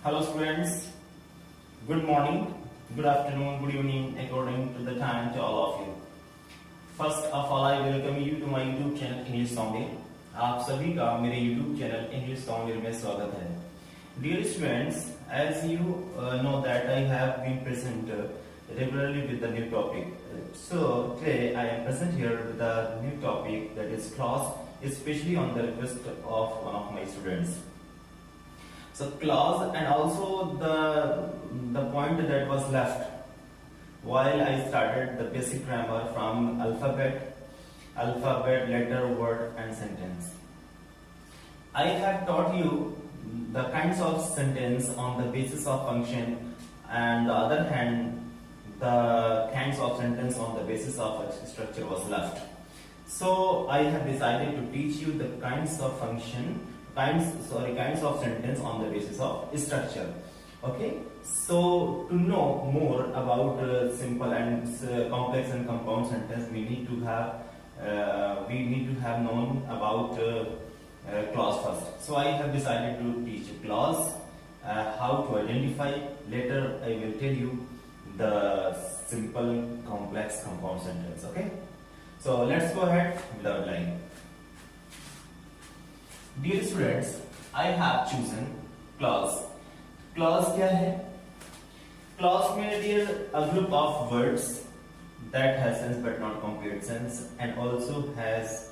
Hello students, good morning, good afternoon, good evening according to the time to all of you. First of all I welcome you to my YouTube channel English Soundware. आप सभी का मेरे YouTube channel English Soundware में स्वागत है. Dear students, as you know that I have been present regularly with the new topic. So today I am present here with the new topic that is clause, especially on the request of one of my students. So clause and also the point that was left while I started the basic grammar from alphabet, letter, word and sentence. I have taught you the kinds of sentence on the basis of function, and the other hand the kinds of sentence on the basis of structure was left. So I have decided to teach you the kinds of kinds of sentence on the basis of structure. Okay, so to know more about simple and complex and compound sentence, we need to have known about clause first. So I have decided to teach clause, how to identify. Later I will tell you the simple, complex, compound sentence. Okay, so let's go ahead without lying. Dear students, I have chosen clause. Clause क्या है? Clause में dear a group of words that has sense but not complete sense and also has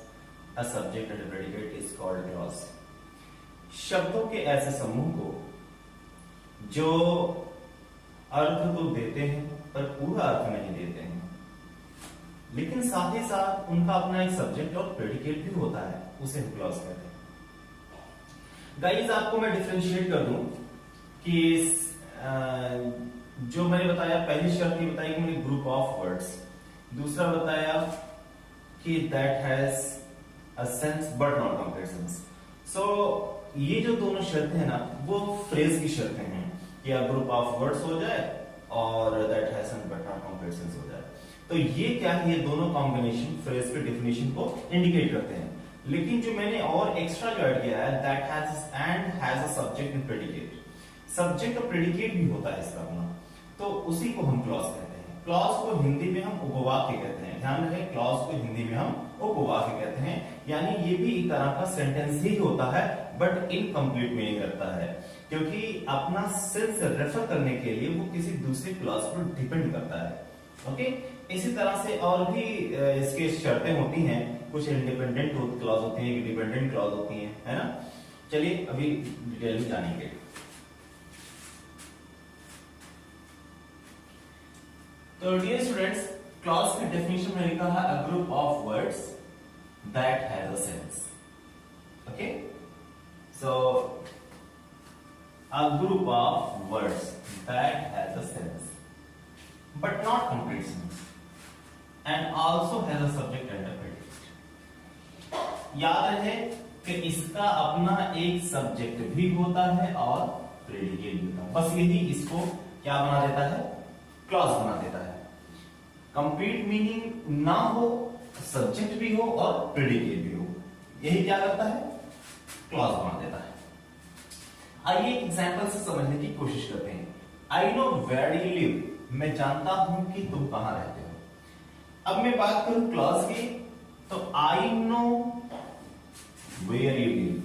a subject and a predicate is called clause. शब्दों के ऐसे समूह को जो अर्थ तो देते हैं पर पूरा अर्थ नहीं देते हैं, लेकिन साथ ही साथ उनका अपना एक सब्जेक्ट और प्रेडिकेट भी होता है, उसे हम क्लॉज कहते हैं. गाइस आपको मैं डिफरेंशिएट कर दूं कि जो मैंने बताया, पहली शर्त ये बताई कि मैंने ग्रुप ऑफ वर्ड्स, दूसरा बताया कि that has a sense but not complete sense. So ये जो दोनों शर्तें हैं ना, वो फ्रेज की शर्तें हैं कि ग्रुप ऑफ वर्ड्स हो जाए और that has sense but not complete sense हो जाए. तो ये क्या है, ये दोनों कॉम्बिनेशन फ्रेज के डेफिनेशन को इंडिकेट करते हैं. लेकिन जो मैंने और एक्स्ट्रा जो ऐड किया है, that has a subject and predicate. Subject और प्रेडिकेट भी होता है इसका अपना, तो उसी को हम क्लॉज कहते हैं. क्लॉज को हिंदी में हम उपवाक्य कहते हैं. ध्यान रखें, क्लॉज को हिंदी में हम उपवाक्य कहते हैं. यानी ये भी एक तरह का सेंटेंस ही होता है बट इनकम्प्लीट मीनिंग रखता है, क्योंकि अपना सेंस रेफर करने के लिए वो किसी दूसरे क्लॉज पर डिपेंड करता है. ओके, इसी तरह से और भी इसके शर्तें होती हैं. कुछ इंडिपेंडेंट क्लॉज होती हैं, डिपेंडेंट क्लॉज होती हैं, है ना. चलिए अभी डिटेल में जानेंगे. तो डियर स्टूडेंट्स, क्लॉज की डेफिनेशन में लिखा है a group of words that has a sense. Okay, so a group of words that has a sense but not complete sense and also has a subject and a predicate. याद रहे कि इसका अपना एक subject भी होता है और प्रेडिकेट भी होता है. बस यही इसको क्या बना देता है, क्लॉज बना देता है. कंप्लीट मीनिंग ना हो, सब्जेक्ट भी हो और प्रेडिकेट भी हो, यही क्या करता है, क्लॉज बना देता है. आइए एग्जांपल से समझने की कोशिश करते हैं. I know where you live, मैं जानता हूं कि तुम कहां रहते हो. अब मैं बात करूं क्लॉज की, तो I know where you live,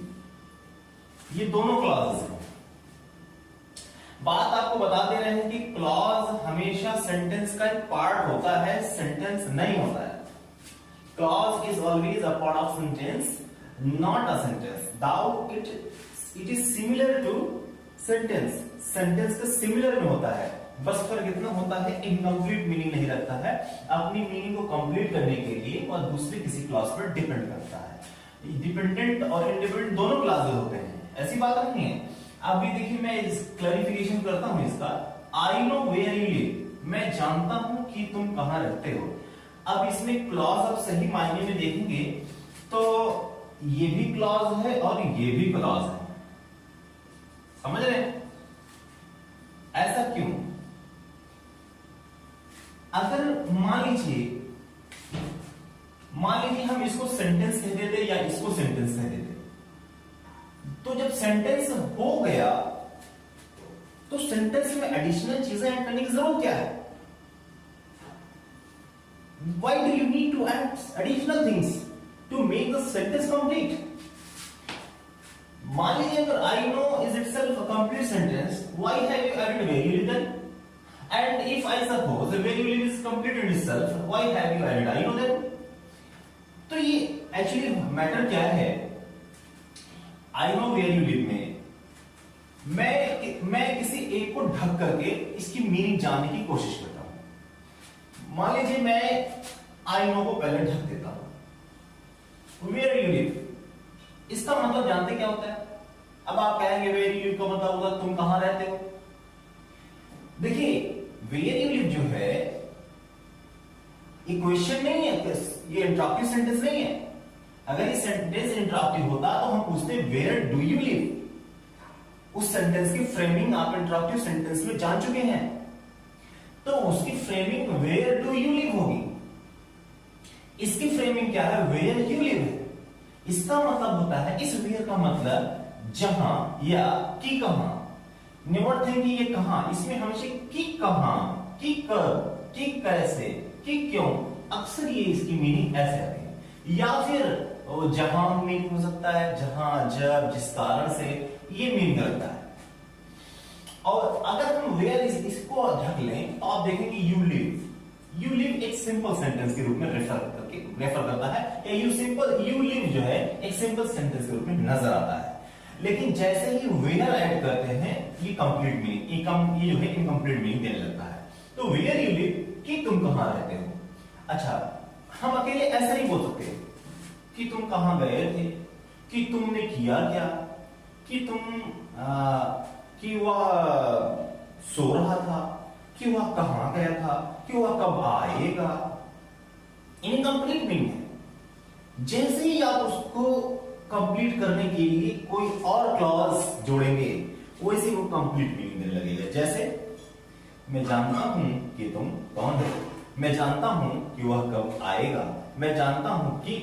ये दोनों क्लॉजेस हैं. बात आपको बता दे रहे हैं कि क्लॉज हमेशा सेंटेंस का एक पार्ट होता है, सेंटेंस नहीं होता है. Clause is always a part of sentence, not a sentence. Though it is similar to sentence, sentence के सिमिलर में होता है. बस फर्क इतना होता है, इनकम्प्लीट मीनिंग नहीं रखता है. अपनी मीनिंग को कंप्लीट करने के लिए और दूसरे किसी क्लॉज पर डिपेंड करता है. डिपेंडेंट और इंडिपेंडेंट दोनों क्लॉजेस होते हैं, ऐसी बात नहीं है. अभी देखिए मैं क्लैरिफिकेशन करता हूं इसका. I know where you live, मैं जानता हूं कि तुम कहां रहते हो. अब इसमें क्लॉज आप सही मायने में देखेंगे तो ये भी क्लॉज है और ये भी क्लॉज है. समझ रहे हैं? ऐसा क्यों? अगर मान लीजिए हम इसको सेंटेंस कह देते या इसको सेंटेंस कह देते, तो जब सेंटेंस हो गया तो सेंटेंस में एडिशनल चीजें ऐड करने की जरूरत क्या है? Why do you need to add additional things to make the sentence complete? मान लीजिए अगर I know is itself a complete sentence, why have you added where you live then? And if I suppose where you live is complete in itself, why have you added I know then? तो ये actually matter क्या है? I know where you live में मैं किसी एक को ढक करके इसकी मीनिंग जानने की कोशिश करता हूं। मान लीजिए मैं आई नो को पहले ढक देता हूं। वेयर यू लिव, इसका मतलब जानते क्या होता है? अब आप कहेंगे वेयर यू लिव का मतलब होगा तुम कहां रहते हो। देखिए वेयर यू लिव जो है ये क्वेश्चन नहीं है, ये इंटरॉक्टिव सेंटेंस नहीं है। अगर ये सेंटेंस इंटरॉक्टिव होता तो हम पूछते वेयर डू यू लिव। उस सेंटेंस की फ्रेमिंग आप इंटरॉक्टिव सेंटेंस में जान चुके हैं, तो उसकी framing where do you live होगी। इसकी फ्रेमिंग क्या है? वेयर यू लिव है। इसका मतलब होता है, इस वेयर का मतलब जहां या कि कहां। नेवर थिंक ये कहां, इसमें हमेशा कि कहां, कि कब, कि कैसे, कि क्यों, अक्सर ये इसकी मीनिंग ऐसे आती है। या फिर जहां मीनिंग हो सकता है, जहां, जब, जिस कारण से, ये मीनिंग रखता है। और अगर हम वेयर इसको ढक लें तो आप देखेंगे यू लिव एक सिंपल सेंटेंस के रूप में रेफर करता है, या यू लिव जो है एक सिंपल सेंटेंस के रूप में नजर आता है। लेकिन जैसे ही वेयर ऐड करते हैं ये कंप्लीट मीनिंग, ये जो है इनकम्प्लीट मीनिंग देने लगता है। तो वेयर यू लिव कि तुम कहां रहते हो। अच्छा, हम अकेले ऐसा नहीं बोल सकते कि तुम कहां गए थे, कि तुमने किया क्या, कि कि वह सो रहा था, कि वह कहां गया था, कि वह कब आएगा। इनकम्प्लीट मीनिंग है। जैसे ही आप उसको कंप्लीट करने के लिए कोई और क्लॉज जोड़ेंगे वैसे वो कंप्लीट मीनिंग देने लगेगा। जैसे मैं जानता हूं कि तुम कौन हो, मैं जानता हूं कि वह कब आएगा, मैं जानता हूं कि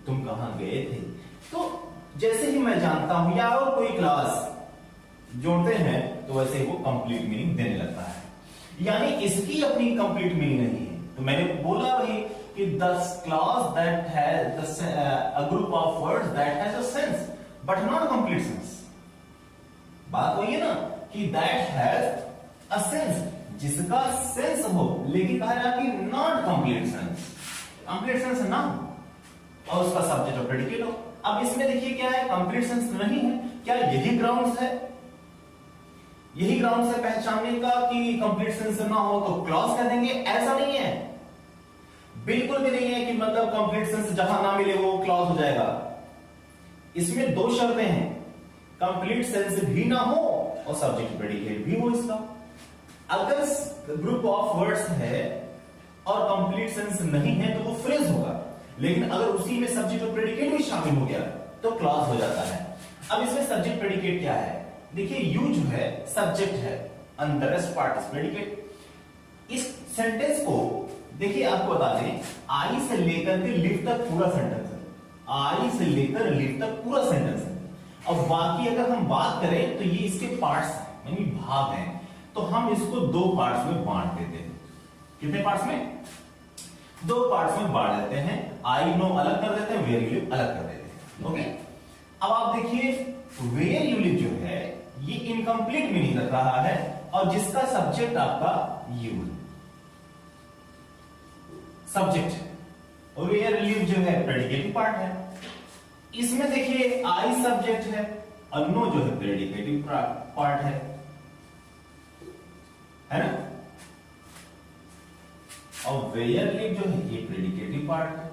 तुम कहां गए थे। तो जैसे ही मैं जानता हूं या और कोई क्लास जोड़ते हैं तो वैसे ही वो कंप्लीट मीनिंग देने लगता है। यानी इसकी अपनी कंप्लीट मीनिंग नहीं है। तो मैंने बोला वही कि the clause that has a group of words that has a sense but not complete sense. बात वही है ना कि दैट हैज अ सेंस, जिसका सेंस हो, लेकिन कहा जाए कि not complete sense. Complete sense ना हो और उसका सब्जेक्ट और प्रेडिकेट हो। अब इसमें देखिए क्या है, कंप्लीट सेंस नहीं है। क्या यही ग्राउंड्स है, यही ग्राउंड्स है पहचानने का कि कंप्लीट सेंस ना हो तो क्लॉज कह देंगे? ऐसा नहीं है, बिल्कुल भी नहीं है कि मतलब कंप्लीट सेंस जहां ना मिले वो क्लॉज हो जाएगा। इसमें दो शर्तें हैं, कंप्लीट सेंस भी ना हो और सब्जेक्ट प्रेडिकेट भी हो इसका। अगर ग्रुप ऑफ वर्ड्स है और कंप्लीट सेंस नहीं है तो वो फ्रेज होगा, लेकिन अगर उसी में सब्जेक्ट और प्रेडिकेट भी शामिल हो गया तो क्लॉज हो जाता है। अब इसमें सब्जेक्ट प्रेडिकेट क्या है? देखिए यू जो है सब्जेक्ट है, and the rest part is predicate. इस सेंटेंस को देखिए आपको बता दें, आई से लेकर के लिव तक पूरा सेंटेंस है। आई से लेकर लिव तक पूरा सेंटेंस है। अब बाकी अगर हम बात करें तो ये इसके पार्ट्स यानी भाग हैं, तो हम इसको दो पार्ट्स में बांट देते हैं। कितने पार्ट्स में? दो पार्ट्स में बांट देते हैं। आई नो अलग कर देते हैं, वेयर यू लिव अलग कर देते हैं। ओके, अब आप देखिए वेयर यू लिव जो है ये इनकम्प्लीट मीनिंग रख रहा है और जिसका सब्जेक्ट आपका यू है, सब्जेक्ट है, और वेयर लिव जो है प्रेडिकेटिव पार्ट है। इसमें देखिए आई सब्जेक्ट है और नो जो है प्रेडिकेटिव पार्ट है ना। और वेयर लिव जो है ये प्रेडिकेटिव पार्ट है।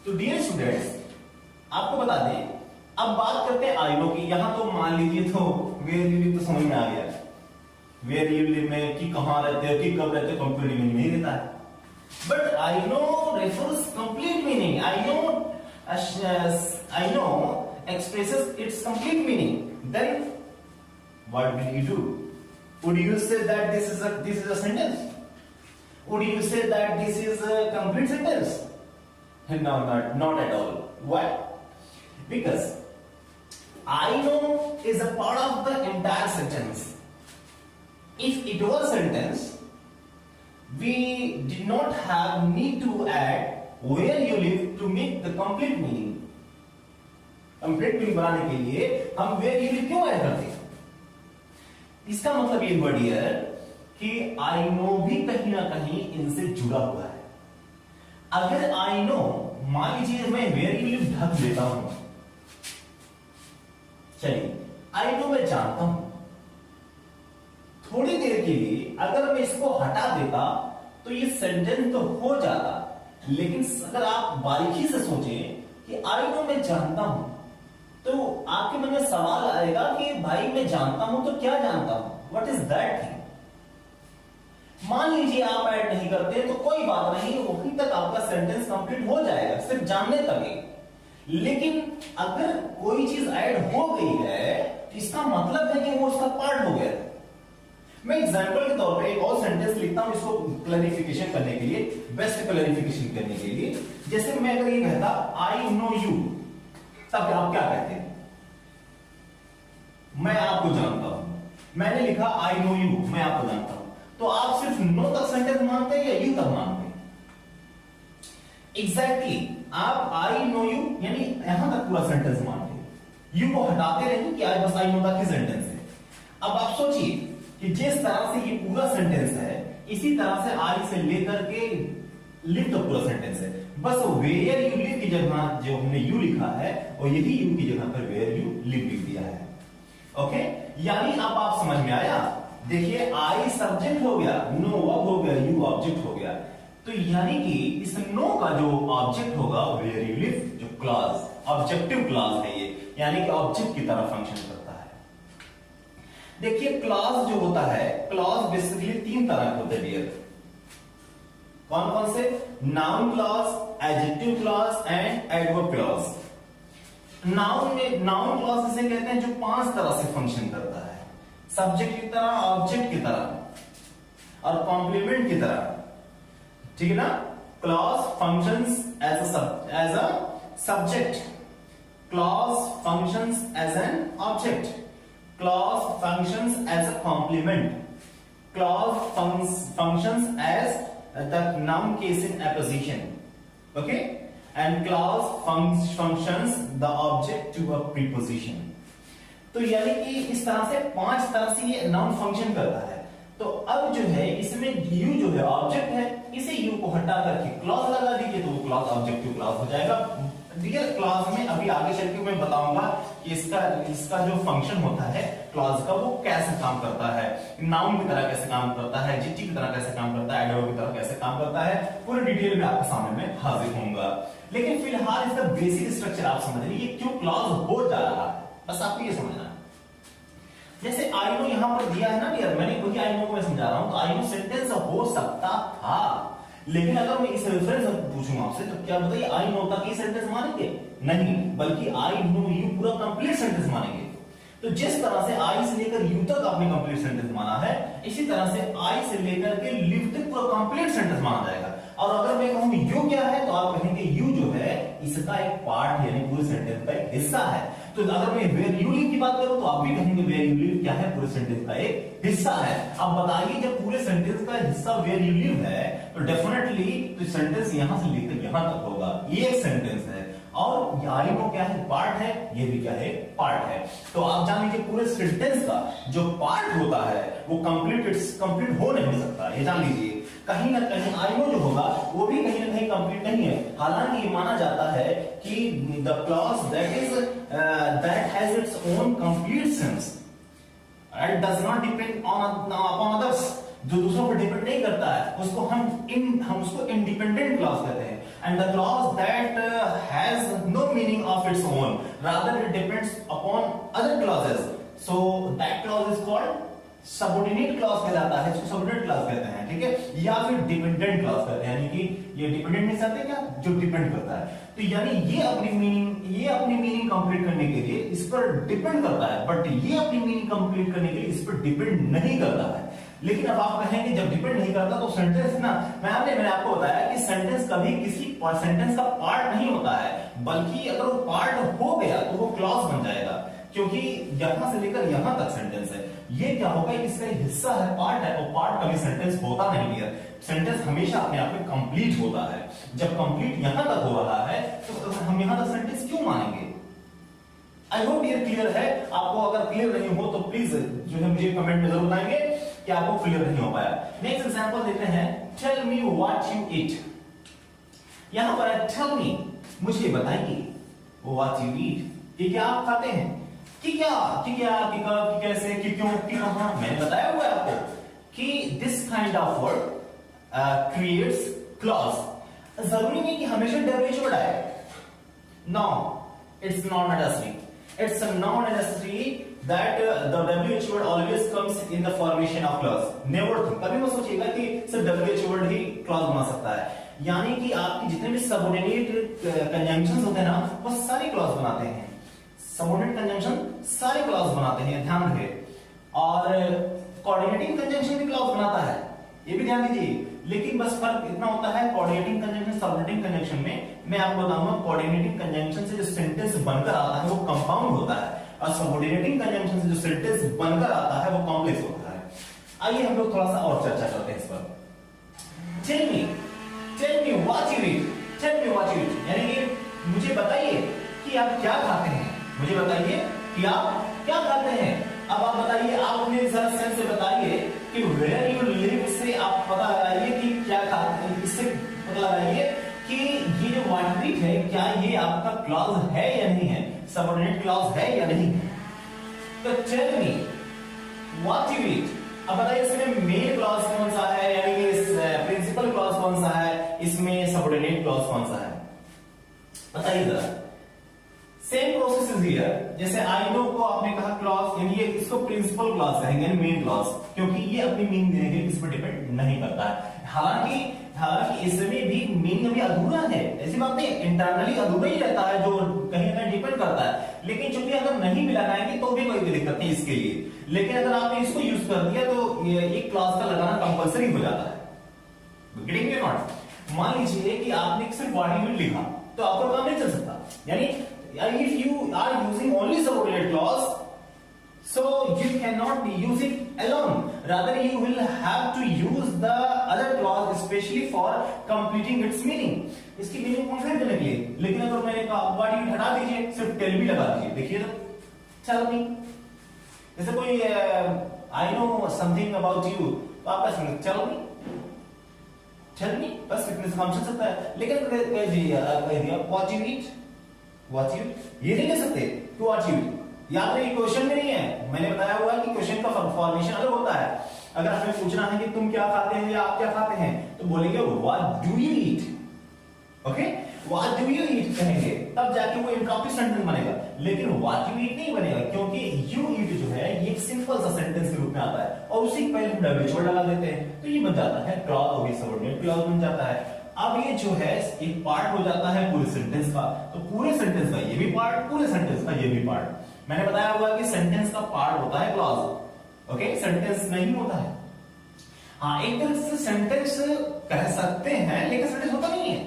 तो डियर स्टूडेंट्स आपको बता दें, अब बात करते हैं आई नो की। यहां तो मान लीजिए तो वेयर यू लिव तो समझ में आ गया, वेयर यू लिव में कि कहां रहते हो, कि कब रहते हो, कंप्लीट मीनिंग नहीं देता है। But I know refers complete meaning. I know expresses its complete meaning. Then what will you do? Would you say that this is a sentence? Would you say that this is a complete sentence? No, not at all. Why? Because I know is a part of the entire sentence. If it was sentence, we did not have need to add where you live to make the complete meaning. Complete meaning बनाने के लिए हम where you live क्यों add करते हैं? इसका मतलब ये वर्ड है कि I know भी कहीं ना कहीं इनसे जुड़ा हुआ है. अगर I know, मान लीजिए मैं where you live ढक देता हूं, चलिए I know मैं जानता हूं, थोड़ी देर के लिए अगर मैं इसको हटा देता तो ये सेंटेंस तो हो जाता, लेकिन अगर आप बारीकी से सोचें कि I know मैं जानता हूं, तो आपके मन में सवाल आएगा कि भाई मैं जानता हूं तो क्या जानता हूं, व्हाट इज दैट थिंग. मान लीजिए आप ऐड नहीं करते तो कोई बात नहीं, वहीं तक आपका सेंटेंस कंप्लीट हो जाएगा, सिर्फ जानने तक ही. लेकिन अगर कोई चीज ऐड हो गई है तो इसका मतलब है कि वो उसका पार्ट हो गया. मैं एग्जांपल के तौर पे एक और सेंटेंस लिखता हूं इसको क्लैरिफिकेशन करने के लिए, बेस्ट क्लैरिफिकेशन करने के लिए. जैसे मैं अगर ये कहता आई नो यू, तब आप क्या कहते हैं? मैं आपको जानता हूं. मैंने लिखा आई नो यू, मैं आपको जानता हूं, तो आप सिर्फ नो तक सेंटेंस मानते हैं या यू तक मानते हैं? एग्जैक्टली आप आई नो यू यानी यहां तक पूरा सेंटेंस मानते हैं, यू को हटाते रहें कि आज बस आई नो तक ही सेंटेंस है. अब आप सोचिए कि जिस तरह से ये पूरा सेंटेंस है, इसी तरह से आई से लेकर के लिव तक पूरा सेंटेंस है. बस वेयर यू लिव की जगह जो हमने यू लिखा है और यही यू की जगह पर वेयर यू लिव लिख दिया है. ओके, यानी अब आप समझ में आया. देखिए आई सब्जेक्ट हो गया, नो वर्ब हो गया, यू ऑब्जेक्ट हो गया. तो यानी कि इस नो का जो ऑब्जेक्ट होगा वेयर यू लिव, जो क्लॉज ऑब्जेक्टिव क्लॉज है ये, यानी कि ऑब्जेक्ट की तरह फंक्शन करता है. देखिए क्लॉज जो होता है, क्लॉज बेसिकली तीन तरह के होते हैं. कौन कौन से? Noun clause, adjective clause and adverb clause. Noun clause इसे कहते हैं जो पांच तरह से फंक्शन करता है, सब्जेक्ट की तरह, ऑब्जेक्ट की तरह और कॉम्प्लीमेंट की तरह. ठीक है ना? Clause functions as a subject, clause functions as an object, clause functions as a complement, clause functions as the noun case in apposition. Okay, and clause functions the object to a preposition. तो यानी कि इस तरह से पांच तरह से ये नाउन फंक्शन करता है. तो अब जो है इसमें यू जो है ऑब्जेक्ट है, इसे यू को हटा करके क्लॉज लगा दीजिए तो वो क्लॉज ऑब्जेक्टिव क्लॉज हो जाएगा. रियल क्लॉज में अभी आगे चल के मैं बताऊंगा कि इसका जो फंक्शन होता है क्लॉज का वो कैसे काम करता है, नाउन की तरह कैसे काम करता है, एडजेक्टिव की तरह कैसे काम करता है, एडवर्ब की तरह कैसे काम करता है, पूरी डिटेल में आपके सामने में हाजिर होऊंगा. लेकिन फिलहाल इसका बेसिक स्ट्रक्चर आप समझ लीजिए, ये क्यों क्लॉज हो जा रहा है, बस आपको ये समझना है. जैसे आई नो यहां पर दिया है ना यार, मैंने वही आई नो को मैं समझा रहा हूं. तो आई नो सेंटेंस हो सकता था, लेकिन अगर मैं इस रेफरेंस पूछूंगा आपसे तो क्या बताइए आई नो तक ये सेंटेंस मानेंगे? नहीं, बल्कि आई नो यू पूरा कंप्लीट सेंटेंस मानेंगे. तो जिस तरह से आई से लेकर यू तक आपने कंप्लीट सेंटेंस माना है, इसी तरह से आई से लेकर के लिव तक पूरा कंप्लीट सेंटेंस माना जाएगा. और अगर मैं कहूं यू क्या है तो आप कहेंगे यू जो है इसका एक पार्ट यानी पूरे सेंटेंस का एक हिस्सा है. तो अगर मैं वेयर यू लिव की बात करूं तो आप भी कहेंगे वेयर यू लिव क्या है, पूरे सेंटेंस का एक हिस्सा है. अब बताइए जब पूरे सेंटेंस का हिस्सा वेयर यू लिव है तो डेफिनेटली तो सेंटेंस यहां से लेकर यहां तक होगा, ये एक सेंटेंस है. और आई नो क्या है, पार्ट है, ये भी क्या है, पार्ट है. तो आप जान लीजिए पूरे सेंटेंस का जो पार्ट होता है वो कंप्लीट हो नहीं सकता, ये जान लीजिए. कहीं ना कहीं आई नो जो होगा वो भी कहीं ना कहीं कंप्लीट नहीं है. हालांकि ये माना जाता है कि the clause that has its own complete sense and does not depend upon others. जो दूसरों पर डिपेंड नहीं करता है उसको हम उसको इंडिपेंडेंट क्लॉज कहते हैं. And the clause that has no meaning of its own, rather it depends upon other clauses. So that clause is called subordinate clause कहलाता है, इसको सबऑर्डिनेट क्लॉज कहते हैं. ठीक है, या फिर डिपेंडेंट क्लॉज कहते हैं, यानी कि ये डिपेंडेंट नहीं कहते क्या, जो डिपेंड करता है. तो यानी ये अपनी मीनिंग कंप्लीट करने के लिए इस पर डिपेंड करता है, बट ये अपनी मीनिंग कंप्लीट करने के लिए इस पर डिपेंड नहीं करता है. लेकिन अब आप कहेंगे जब डिपेंड नहीं करता तो सेंटेंस ना, मैंने आपको बताया कि सेंटेंस कभी किसी सेंटेंस का पार्ट नहीं होता है, बल्कि अगर वो पार्ट हो गया तो वो क्लॉज बन जाएगा. क्योंकि यहां से लेकर यहां तक सेंटेंस है। ये क्या होगा, इसका हिस्सा है, पार्ट है, और पार्ट कभी सेंटेंस होता नहीं है। सेंटेंस हमेशा अपने आप में कंप्लीट होता है। जब कंप्लीट यहां तक हो रहा है तो हम यहां तक सेंटेंस क्यों मानेंगे? आई होप ये क्लियर है। आपको अगर क्लियर नहीं हो तो प्लीज जो है मुझे कमेंट में जरूर बताएंगे कि आपको क्लियर नहीं हो पाया। नेक्स्ट एग्जांपल देखते हैं, tell me what you eat. यहां पर है टेल मी, मुझे बताइए, व्हाट यू ईट, कि क्या आप खाते हैं, कि क्या, कि क्या, कि कब, कि कैसे, कि क्यों, कि कहां। मैंने बताया हुआ है आपको कि this kind of word creates clause. जरूरी नहीं कि हमेशा डब्ल्यूएच वर्ड आए। No, it's not necessary. It's not necessary that the WH word always comes in the formation of clause. Never think. कभी मत सोचिएगा कि सिर्फ WH word ही clause बना सकता है। यानी कि आपके जितने भी subordinate conjunctions होते हैं ना, वो सारे clause बनाते हैं। Subordinate conjunction सारे clause बनाते हैं, ध्यान रखिए। और coordinating conjunction भी clause बनाता है, ये भी ध्यान दीजिए। लेकिन बस फर्क इतना होता है कोऑर्डिनेटिंग कंजंक्शन सबऑर्डिनेटिंग कंजंक्शन में। मैं आपको बताऊंगा कोऑर्डिनेटिंग कंजंक्शन से जो सेंटेंस बनकर आता है वो कंपाउंड होता है, और सबऑर्डिनेटिंग कंजंक्शन से जो सेंटेंस बनकर आता है वो कॉम्प्लेक्स होता है। आइए हम लोग थोड़ा सा और चर्चा करते हैं इस पर। Tell me what you eat, tell me what you eat, यानी कि मुझे बताइए कि आप क्या खाते हैं, मुझे बताइए कि आप क्या खाते हैं। अब आप बताइए, आप अपने जरा सेंस से बताइए कि वेयर यू लिव से आप पता लगाइए कि क्या खाते हैं। इससे पता लगाइए कि ये जो व्हाट यू ईट है, क्या ये आपका क्लॉज है या नहीं है, सबऑर्डिनेट क्लॉज है या नहीं है। तो tell me what you eat. अब बताइए इसमें मेन क्लॉज कौन सा है, यानी कि प्रिंसिपल क्लॉज कौन सा है, इसमें सबऑर्डिनेट क्लॉज कौन सा है, बताइए जरा। Same process is here. जैसे आई नो को आपने कहा क्लॉज, यानी ये इसको प्रिंसिपल क्लॉज कहेंगे, यानी मेन क्लॉज, क्योंकि ये अपनी मीनिंग देने के लिए किस पर डिपेंड नहीं करता है। हालांकि इसमें भी मीनिंग अभी अधूरा है, ऐसी बात नहीं, इंटरनली अधूरा ही रहता है, जो कहीं ना कहीं डिपेंड करता है। लेकिन चूंकि अगर नहीं भी लगाएंगे तो भी कोई दिक्कत नहीं इसके लिए। लेकिन अगर आपने इसको यूज कर दिया तो ये क्लॉज का लगाना कंपलसरी हो जाता है। Getting me not? मान लीजिए कि आपने सिर्फ बॉडी में लिखा तो आपका काम नहीं चल सकता। यानी if you are using only subordinate clause, so you cannot use it alone. Rather, you will have to use the other clause especially for completing its meaning. इसकी मीनिंग कंप्लीट करने के लिए। लेकिन अगर मैंने कहा व्हाट यू हटा दीजिए, सिर्फ टेल मी लगा दीजिए, देखिए तो टेल मी। जैसे कोई I know something about you, तो आप कैसे कहेंगे टेल मी, बस इतने से काम चल सकता है। लेकिन कह दिया what you eat, what you, ये नहीं कह सकते कि व्हाट यू। याद रखिए क्वेश्चन में नहीं है, मैंने बताया हुआ है कि क्वेश्चन का फॉर्मेशन अलग होता है। अगर हमें पूछना है कि तुम क्या खाते हैं या आप क्या खाते हैं, तो बोलेंगे what do you eat. Okay, what do you eat कहेंगे, तब जाके वो इंट्रोगेटिव सेंटेंस बनेगा। लेकिन व्हाट यू ईट नहीं बनेगा, क्योंकि यू ईट जो है ये एक सिंपल सा सेंटेंस के रूप में आता है, और उसी के पहले हम डब्ल्यूएच वर्ड लगा देते हैं, तो ये बन जाता है क्लॉज, और ये सबऑर्डिनेट क्लॉज बन जाता है। अब ये जो है एक पार्ट हो जाता है पूरे सेंटेंस का, तो पूरे सेंटेंस का ये भी पार्ट, पूरे सेंटेंस का ये भी पार्ट। मैंने बताया हुआ कि सेंटेंस का पार्ट होता है क्लॉज, ओके, सेंटेंस नहीं होता है। हाँ, एक तरह से सेंटेंस कह सकते हैं, लेकिन सेंटेंस होता नहीं है,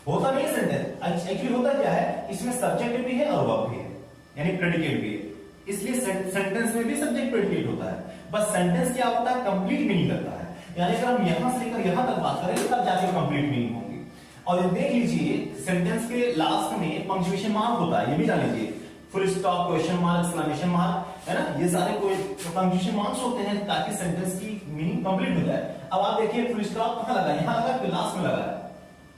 होता नहीं सेंटेंस। एक्चुअली होता क्या है, इसमें सब्जेक्ट भी है और वर्ब भी है, यानी प्रेडिकेट भी है, इसलिए सेंटेंस में भी सब्जेक्ट प्रेडिकेट होता है। बस सेंटेंस क्या होता है, कंप्लीट मीनिंग करता है। यानी अगर हम यहां से लेकर यहां तक बात करें तब जाके कंप्लीट मीनिंग होगी। और देख लीजिए सेंटेंस के लास्ट में पंक्चुएशन मार्क होता है, ये भी जान लीजिए, full stop, question mark, exclamation mark, है ना, ये सारे कोई पंक्चुएशन मार्क्स होते हैं ताकि सेंटेंस की मीनिंग कंप्लीट हो जाए। अब आप देखिए फुल स्टॉप कहां लगा, यहां लगा कि लास्ट में लगा है।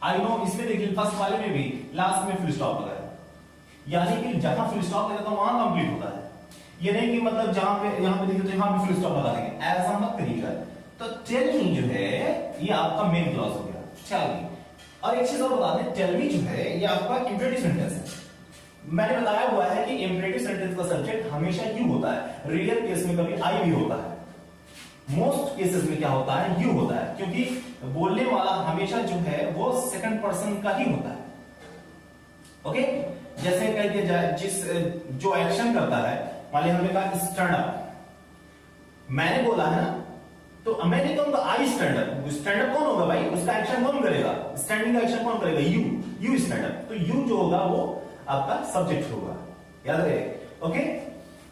आई नो इसमें देखिए फर्स्ट वाले में भी लास्ट में फुल स्टॉप लगा है, यानी कि जहां फुल स्टॉप लगा तो वहां कंप्लीट होता है। ये नहीं कि मतलब जहां पे यहां पे देखिए तो यहां भी फुल स्टॉप लगा देंगे, ऐसा मत करिएगा। तो टेल मी जो है ये आपका मेन क्लॉज हो गया, टेल मी। और एक चीज और बता दें, टेल मी जो है ये आपका इंपरेटिव सेंटेंस है। मैंने बताया हुआ है कि इंपरेटिव सेंटेंस का सब्जेक्ट हमेशा यू होता है, रियल केस में कभी आई भी होता है, मोस्ट केसेस में क्या होता है, यू होता है, क्योंकि बोलने वाला हमेशा जो है वो सेकंड पर्सन का ही होता है। ओके, जैसे कह दिया जाए जिस जो एक्शन करता है, मान लीजिए हमने कहा स्टैंड अप, मैंने बोला है ना, तो मैं नहीं कहूंगा I stand up. Stand up कौन होगा भाई, उसका एक्शन कौन करेगा, स्टैंडिंग का एक्शन कौन करेगा, यू स्टैंड अप। तो यू जो होगा वो आपका सब्जेक्ट होगा, याद रहे। ओके,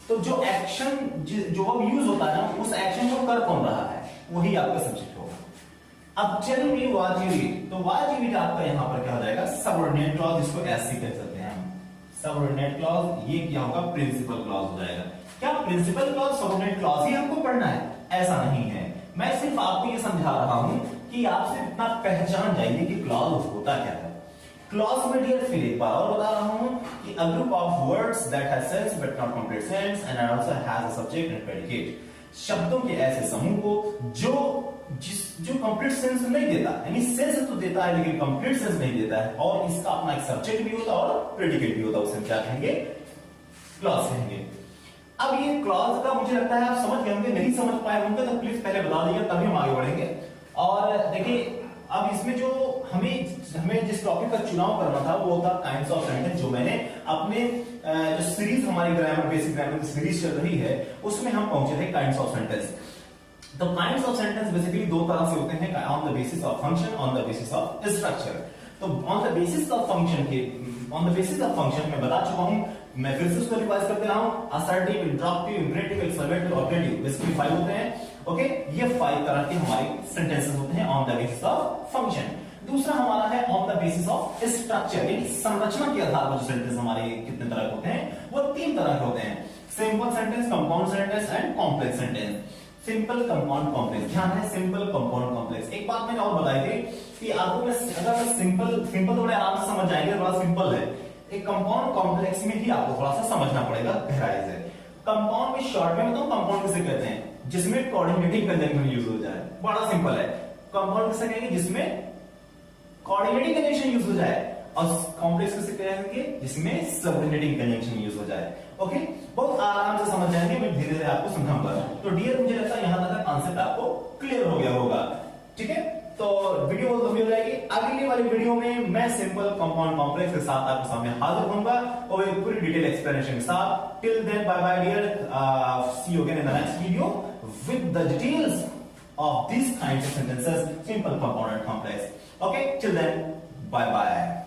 तो जो एक्शन जो अब यूज होता है ना, उस एक्शन को कर कौन रहा है, वही आपका सब्जेक्ट होगा। अब tell me what you read, तो व्हाट यू रीड आपका यहां पर क्या हो जाएगा, सबऑर्डिनेट क्लॉज, जिसको एससी कह सकते हैं हम। सबऑर्डिनेट क्लॉज ये क्या होगा, प्रिंसिपल क्लॉज हो जाएगा। क्या प्रिंसिपल क्लॉज सबऑर्डिनेट क्लॉज ही हमको पढ़ना है? ऐसा नहीं है, मैं सिर्फ आपको ये समझा रहा हूं कि आप सिर्फ इतना पहचान जाइए कि क्लॉज होता क्या है। क्लॉज में डियर फिर एक बार और बता रहा हूं कि a group of words that has sense but not complete sense and also has a subject and predicate. शब्दों के ऐसे समूह को जो कंप्लीट सेंस नहीं देता, यानी सेंस तो देता है लेकिन कंप्लीट सेंस नहीं देता है, और इसका अपना एक सब्जेक्ट भी होता है और प्रेडिकेट भी होता है, उसे क्या कहेंगे, क्लॉज कहेंगे। अब ये क्लॉज का मुझे लगता है आप समझ गए होंगे, नहीं समझ पाए होंगे तो प्लीज पहले बता दीजिए, तभी हम आगे बढ़ेंगे। और देखिए अब इसमें जो हमें जिस टॉपिक का चुनाव करना था वो था काइंड्स ऑफ सेंटेंस, जो मैंने अपने जो सीरीज हमारी ग्रामर बेसिक ग्रामर की सीरीज चल रही है उसमें हम पहुंचे थे काइंड्स ऑफ सेंटेंस। तो काइंड्स ऑफ सेंटेंस बेसिकली दो तरह से होते हैं, on the basis of function, on the basis of structure. तो on the basis of function मैं बता चुका हूं, मैं फिर से उसको रिवाइज करते रहा हूं। Assertive, interrogative, imperative, exclamatory, objective, basically 5 होते हैं। ओके, ये 5 तरह के हमारे सेंटेंसेस होते हैं on the basis of function. दूसरा हमारा है on the basis of structure, यानी संरचना के आधार पर जो सेंटेंस हमारे कितने तरह के होते हैं, वो 3 तरह के होते हैं, simple sentence, compound sentence and complex sentence. Simple, compound, complex, ध्यान है, सिंपल, कंपाउंड, कॉम्प्लेक्स। एक बात मैंने और बताई थी कि आपको अगर सिंपल थोड़े आराम से समझ जाएंगे, बड़ा सिंपल है। एक कंपाउंड कॉम्प्लेक्स में ही आपको थोड़ा सा समझना पड़ेगा गहराई से। कंपाउंड में शॉर्ट में बताऊं, कंपाउंड किसे कहते हैं, जिसमें कोऑर्डिनेटिंग कंजंक्शन यूज हो जाए, बड़ा सिंपल है। कंपाउंड किसे कहेंगे, जिसमें कोऑर्डिनेटिंग कंजंक्शन यूज हो जाए, और कॉम्प्लेक्स किसे कहेंगे, जिसमें सबऑर्डिनेटिंग कंजंक्शन यूज हो जाए। ओके, बहुत आराम से समझ जाएंगे, मैं धीरे धीरे आपको समझाऊंगा। तो डियर मुझे लगता है यहां तक कॉन्सेप्ट आपको क्लियर हो गया होगा, ठीक है। तो वीडियो बहुत लंबी हो जाएगी, अगली वाली वीडियो में मैं सिंपल, कंपाउंड, कॉम्प्लेक्स के साथ आपके सामने हाजिर होऊंगा और एक पूरी डिटेल एक्सप्लेनेशन के साथ। Till then bye bye dear, see you again in the next video with the details of these kinds of sentences, simple, compound and complex. Okay, till then, bye bye.